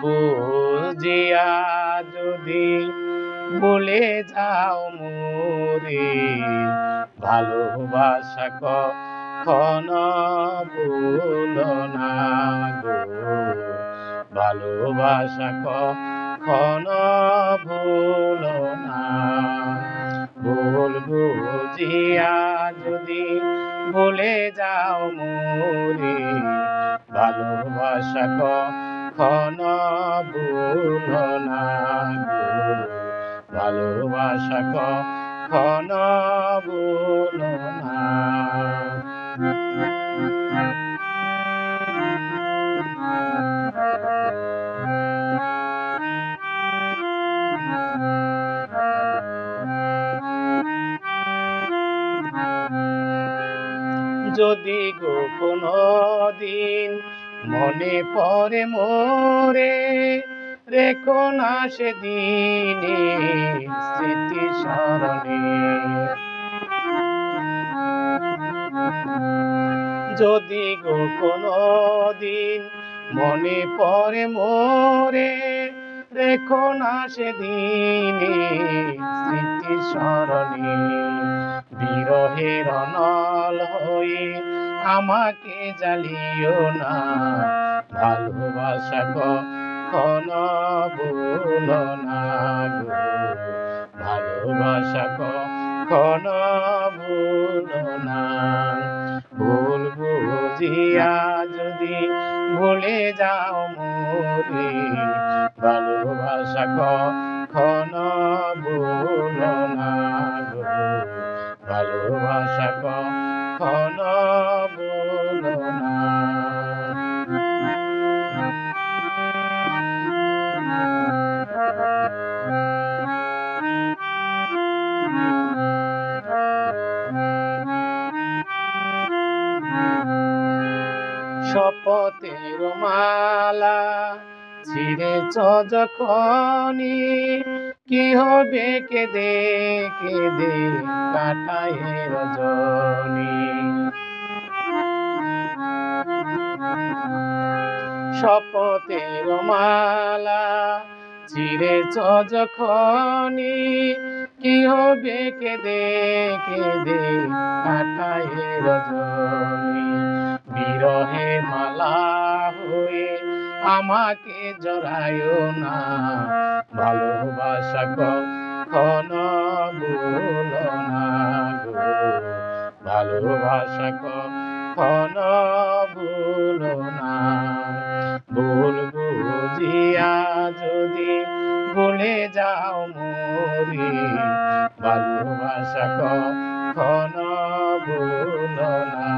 বুঝিয়া যদি ভুলে যাও মোরে, ভালোবাসা কখনো ভুলো না গো, ভালোবাসা কখনো ভুলো না। ভুল বুঝিয়া যদি ভুলে যাও মোরে, ভালোবাসা কখনো ভুলো না গো, ভালোবাসা কখনো ভুলো না। যদি গো কোনো দিন মনে পড়ে মোরে, রেখো না সেদিনে স্মৃতি স্মরণে। যদি গো কোনো দিন মনে পড়ে মোরে, রেখো না সেদিনে স্মৃতি স্মরণে। বিরহের অনল হয়ে আমাকে জ্বালিও না, ভালোবাসা কখনো ভুলো না গো, ভালোবাসা কখনো ভুলো না। ভুল বুঝিয়া যদি ভুলে যাও মোরে, ভালোবাসা কখনো ভুলো না গো, ভালোবাসা কখনো ভুলো না। শপথের মালা ছিঁড়েছ যখনই, কি হবে কেঁদে কেঁদে কাটায় রজনী। শপথের মালা ছিঁড়েছ যখনই, কি হবে কেঁদে কেঁদে কাটায় রজনী। বিরহে মালা হয়ে আমাকে জড়ায়ও না, ভালোবাসা কখনো ভুলো না গো, ভালোবাসা কখনো ভুলো না। ভুল বুঝিয়া যদি ভুলে যাও মোরে, ভালোবাসা কখনো ভুলো না